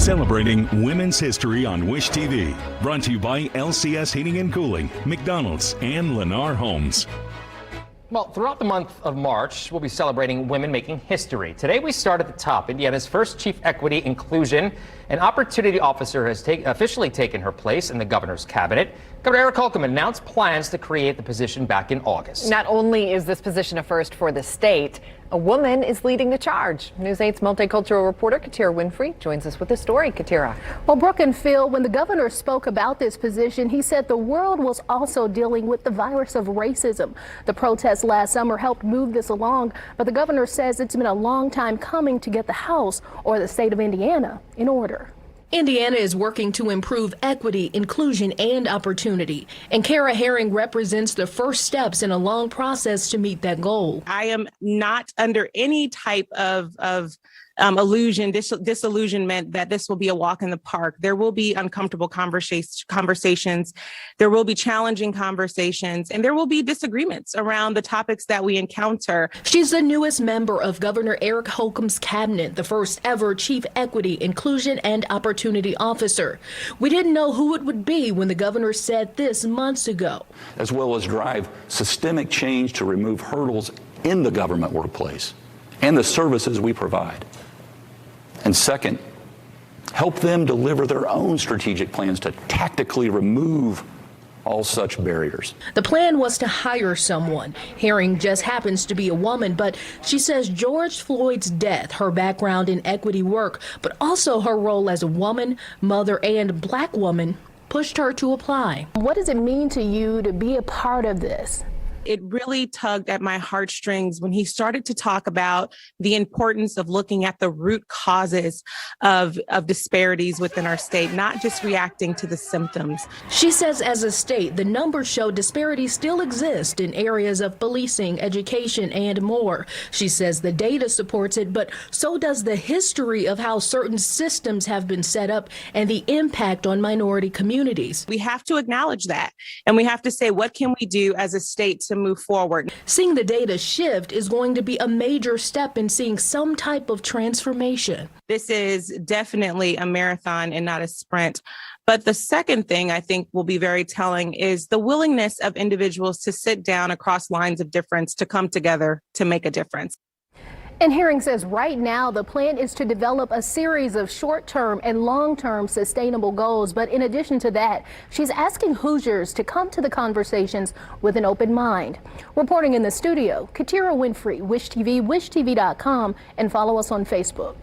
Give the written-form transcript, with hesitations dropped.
Celebrating Women's History on Wish TV. Brought to you by LCS Heating and Cooling, McDonald's, and Lennar Homes. Well, throughout the month of March, we'll be celebrating women making history. Today, we start at the top. Indiana's first Chief Equity, Inclusion, and Opportunity Officer has officially taken her place in the governor's cabinet. Governor Eric Holcomb announced plans to create the position back in August. Not only is this position a first for the state, a woman is leading the charge. News 8's multicultural reporter Katira Winfrey joins us with the story. Katira. Well, Brooke and Phil, when the governor spoke about this position, he said the world was also dealing with the virus of racism. The protests last summer helped move this along, but the governor says it's been a long time coming to get the House or the state of Indiana in order. Indiana is working to improve equity, inclusion, and opportunity. And Kara Herring represents the first steps in a long process to meet that goal. I am not under any type of disillusionment that this will be a walk in the park. There will be uncomfortable conversations. There will be challenging conversations, and there will be disagreements around the topics that we encounter. She's the newest member of Governor Eric Holcomb's cabinet, the first ever Chief Equity, Inclusion, and Opportunity Officer. We didn't know who it would be when the governor said this months ago. As well as drive systemic change to remove hurdles in the government workplace and the services we provide. And second, help them deliver their own strategic plans to tactically remove all such barriers. The plan was to hire someone. Herring just happens to be a woman, but she says George Floyd's death, her background in equity work, but also her role as a woman, mother, and Black woman pushed her to apply. What does it mean to you to be a part of this? It really tugged at my heartstrings when he started to talk about the importance of looking at the root causes of disparities within our state, not just reacting to the symptoms. She says as a state, the numbers show disparities still exist in areas of policing, education, and more. She says the data supports it, but so does the history of how certain systems have been set up and the impact on minority communities. We have to acknowledge that, and we have to say, what can we do as a state to move forward? Seeing the data shift is going to be a major step in seeing some type of transformation. This is definitely a marathon and not a sprint. But the second thing I think will be very telling is the willingness of individuals to sit down across lines of difference, to come together to make a difference. And Herring says right now the plan is to develop a series of short-term and long-term sustainable goals. But in addition to that, she's asking Hoosiers to come to the conversations with an open mind. Reporting in the studio, Katira Winfrey, Wish TV, wishtv.com, and follow us on Facebook.